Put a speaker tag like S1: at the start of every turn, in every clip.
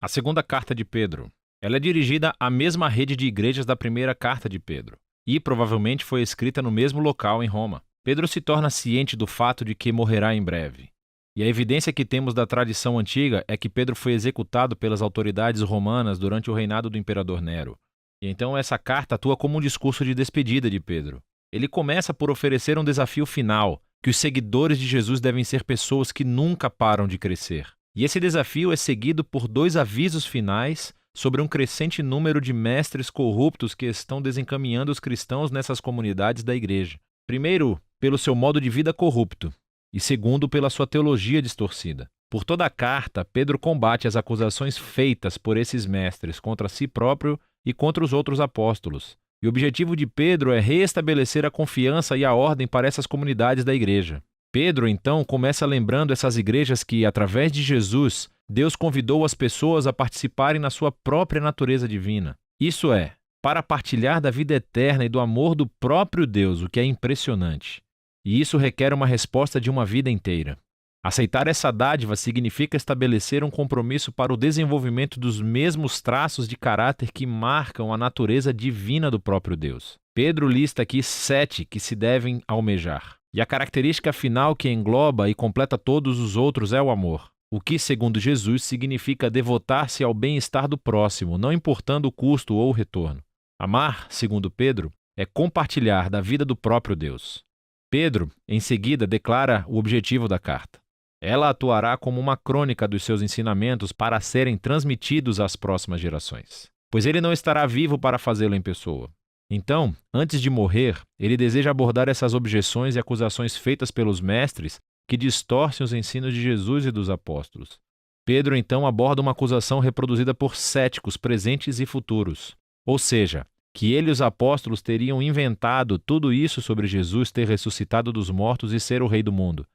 S1: A segunda carta de Pedro. Ela é dirigida à mesma rede de igrejas da primeira carta de Pedro, e provavelmente foi escrita no mesmo local em Roma. Pedro se torna ciente do fato de que morrerá em breve. E a evidência que temos da tradição antiga é que Pedro foi executado pelas autoridades romanas durante o reinado do imperador Nero. E então essa carta atua como um discurso de despedida de Pedro. Ele começa por oferecer um desafio final, que os seguidores de Jesus devem ser pessoas que nunca param de crescer. E esse desafio é seguido por dois avisos finais sobre um crescente número de mestres corruptos que estão desencaminhando os cristãos nessas comunidades da igreja. Primeiro, pelo seu modo de vida corrupto, e segundo, pela sua teologia distorcida. Por toda a carta, Pedro combate as acusações feitas por esses mestres contra si próprio e contra os outros apóstolos. E o objetivo de Pedro é reestabelecer a confiança e a ordem para essas comunidades da igreja. Pedro, então, começa lembrando essas igrejas que, através de Jesus, Deus convidou as pessoas a participarem na sua própria natureza divina. Isso é, para partilhar da vida eterna e do amor do próprio Deus, o que é impressionante. E isso requer uma resposta de uma vida inteira. Aceitar essa dádiva significa estabelecer um compromisso para o desenvolvimento dos mesmos traços de caráter que marcam a natureza divina do próprio Deus. Pedro lista aqui 7 que se devem almejar. E a característica final que engloba e completa todos os outros é o amor. O que, segundo Jesus, significa devotar-se ao bem-estar do próximo, não importando o custo ou o retorno. Amar, segundo Pedro, é compartilhar da vida do próprio Deus. Pedro, em seguida, declara o objetivo da carta. Ela atuará como uma crônica dos seus ensinamentos para serem transmitidos às próximas gerações, pois ele não estará vivo para fazê-lo em pessoa. Então, antes de morrer, ele deseja abordar essas objeções e acusações feitas pelos mestres que distorcem os ensinos de Jesus e dos apóstolos. Pedro, então, aborda uma acusação reproduzida por céticos presentes e futuros, ou seja, que ele e os apóstolos teriam inventado tudo isso sobre Jesus ter ressuscitado dos mortos e ser o rei do mundo.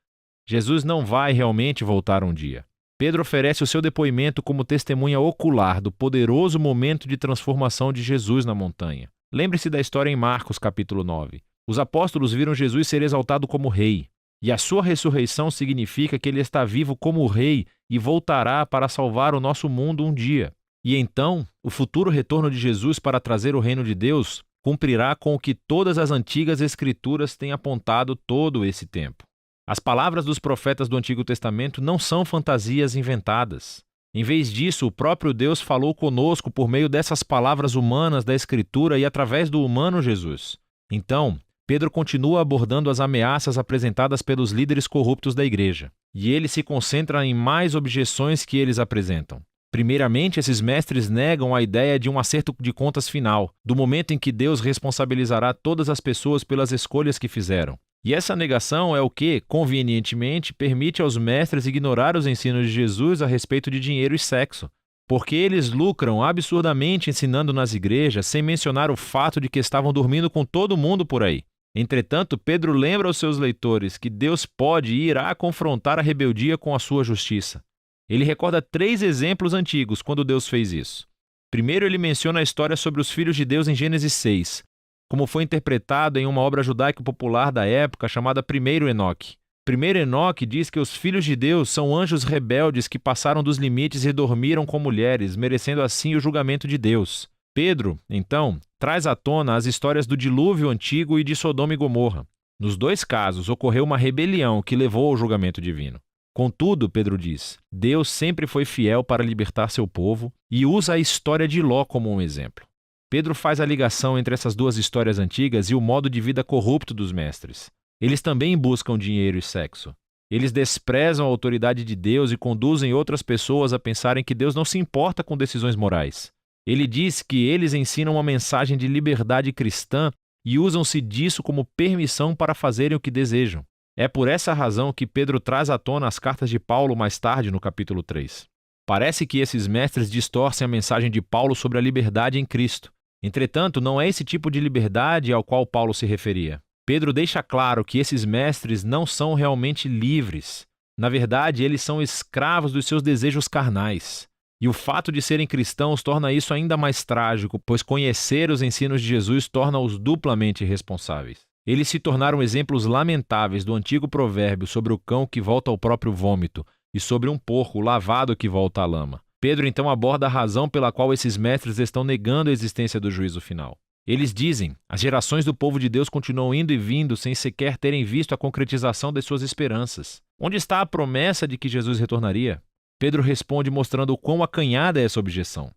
S1: Jesus não vai realmente voltar um dia. Pedro oferece o seu depoimento como testemunha ocular do poderoso momento de transformação de Jesus na montanha. Lembre-se da história em Marcos, capítulo 9. Os apóstolos viram Jesus ser exaltado como rei, e a sua ressurreição significa que ele está vivo como rei e voltará para salvar o nosso mundo um dia. E então, o futuro retorno de Jesus para trazer o reino de Deus cumprirá com o que todas as antigas escrituras têm apontado todo esse tempo. As palavras dos profetas do Antigo Testamento não são fantasias inventadas. Em vez disso, o próprio Deus falou conosco por meio dessas palavras humanas da Escritura e através do humano Jesus. Então, Pedro continua abordando as ameaças apresentadas pelos líderes corruptos da igreja, e ele se concentra em mais objeções que eles apresentam. Primeiramente, esses mestres negam a ideia de um acerto de contas final, do momento em que Deus responsabilizará todas as pessoas pelas escolhas que fizeram. E essa negação é o que, convenientemente, permite aos mestres ignorar os ensinos de Jesus a respeito de dinheiro e sexo, porque eles lucram absurdamente ensinando nas igrejas sem mencionar o fato de que estavam dormindo com todo mundo por aí. Entretanto, Pedro lembra aos seus leitores que Deus pode e irá confrontar a rebeldia com a sua justiça. Ele recorda 3 exemplos antigos quando Deus fez isso. Primeiro, ele menciona a história sobre os filhos de Deus em Gênesis 6, como foi interpretado em uma obra judaica popular da época chamada Primeiro Enoque. Primeiro Enoque diz que os filhos de Deus são anjos rebeldes que passaram dos limites e dormiram com mulheres, merecendo assim o julgamento de Deus. Pedro, então, traz à tona as histórias do dilúvio antigo e de Sodoma e Gomorra. Nos 2 casos, ocorreu uma rebelião que levou ao julgamento divino. Contudo, Pedro diz, Deus sempre foi fiel para libertar seu povo e usa a história de Ló como um exemplo. Pedro faz a ligação entre essas 2 histórias antigas e o modo de vida corrupto dos mestres. Eles também buscam dinheiro e sexo. Eles desprezam a autoridade de Deus e conduzem outras pessoas a pensarem que Deus não se importa com decisões morais. Ele diz que eles ensinam uma mensagem de liberdade cristã e usam-se disso como permissão para fazerem o que desejam. É por essa razão que Pedro traz à tona as cartas de Paulo mais tarde no capítulo 3. Parece que esses mestres distorcem a mensagem de Paulo sobre a liberdade em Cristo. Entretanto, não é esse tipo de liberdade ao qual Paulo se referia. Pedro deixa claro que esses mestres não são realmente livres. Na verdade, eles são escravos dos seus desejos carnais. E o fato de serem cristãos torna isso ainda mais trágico, pois conhecer os ensinos de Jesus torna-os duplamente responsáveis. Eles se tornaram exemplos lamentáveis do antigo provérbio sobre o cão que volta ao próprio vômito e sobre um porco lavado que volta à lama. Pedro então aborda a razão pela qual esses mestres estão negando a existência do juízo final. Eles dizem: as gerações do povo de Deus continuam indo e vindo sem sequer terem visto a concretização das suas esperanças. Onde está a promessa de que Jesus retornaria? Pedro responde mostrando o quão acanhada é essa objeção.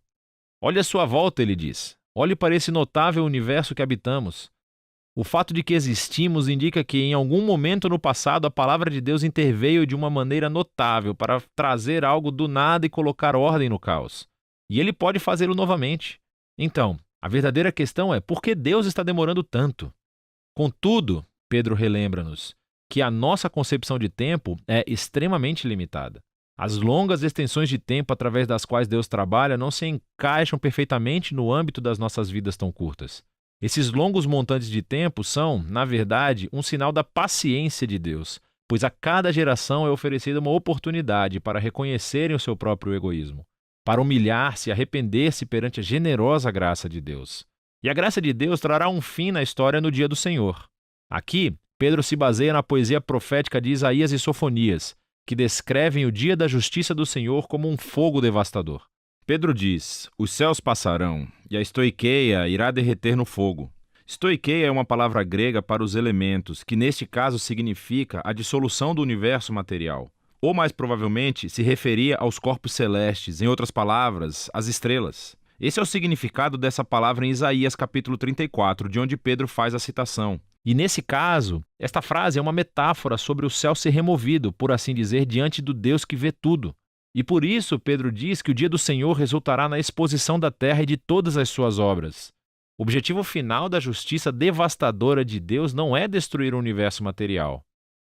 S1: Olhe à sua volta, ele diz. Olhe para esse notável universo que habitamos. O fato de que existimos indica que em algum momento no passado a palavra de Deus interveio de uma maneira notável para trazer algo do nada e colocar ordem no caos. E ele pode fazê-lo novamente. Então, a verdadeira questão é por que Deus está demorando tanto? Contudo, Pedro relembra-nos que a nossa concepção de tempo é extremamente limitada. As longas extensões de tempo através das quais Deus trabalha não se encaixam perfeitamente no âmbito das nossas vidas tão curtas. Esses longos montantes de tempo são, na verdade, um sinal da paciência de Deus, pois a cada geração é oferecida uma oportunidade para reconhecerem o seu próprio egoísmo, para humilhar-se e arrepender-se perante a generosa graça de Deus. E a graça de Deus trará um fim na história no dia do Senhor. Aqui, Pedro se baseia na poesia profética de Isaías e Sofonias, que descrevem o dia da justiça do Senhor como um fogo devastador. Pedro diz: os céus passarão, e a estoiqueia irá derreter no fogo. Estoiqueia é uma palavra grega para os elementos, que neste caso significa a dissolução do universo material. Ou mais provavelmente se referia aos corpos celestes, em outras palavras, às estrelas. Esse é o significado dessa palavra em Isaías capítulo 34, de onde Pedro faz a citação. E nesse caso, esta frase é uma metáfora sobre o céu ser removido, por assim dizer, diante do Deus que vê tudo. E por isso Pedro diz que o dia do Senhor resultará na exposição da terra e de todas as suas obras. O objetivo final da justiça devastadora de Deus não é destruir o universo material.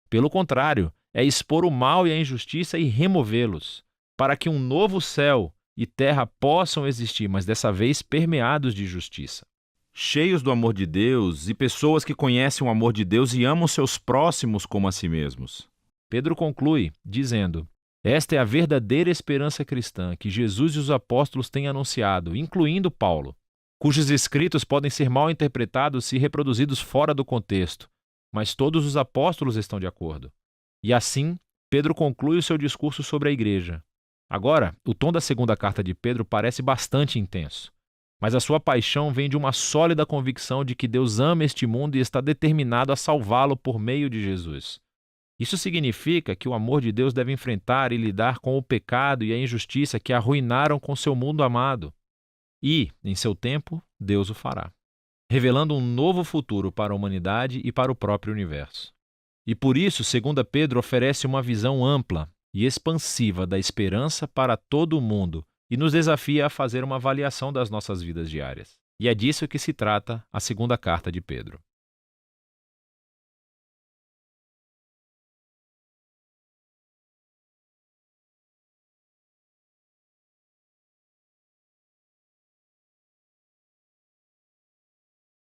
S1: Pelo contrário, é expor o mal e a injustiça e removê-los, para que um novo céu e terra possam existir, mas dessa vez permeados de justiça. Cheios do amor de Deus e pessoas que conhecem o amor de Deus e amam seus próximos como a si mesmos. Pedro conclui dizendo: esta é a verdadeira esperança cristã que Jesus e os apóstolos têm anunciado, incluindo Paulo, cujos escritos podem ser mal interpretados se reproduzidos fora do contexto, mas todos os apóstolos estão de acordo. E assim, Pedro conclui o seu discurso sobre a igreja. Agora, o tom da segunda carta de Pedro parece bastante intenso, mas a sua paixão vem de uma sólida convicção de que Deus ama este mundo e está determinado a salvá-lo por meio de Jesus. Isso significa que o amor de Deus deve enfrentar e lidar com o pecado e a injustiça que arruinaram com seu mundo amado. E, em seu tempo, Deus o fará, revelando um novo futuro para a humanidade e para o próprio universo. E por isso, 2 Pedro oferece uma visão ampla e expansiva da esperança para todo o mundo e nos desafia a fazer uma avaliação das nossas vidas diárias. E é disso que se trata a segunda carta de Pedro.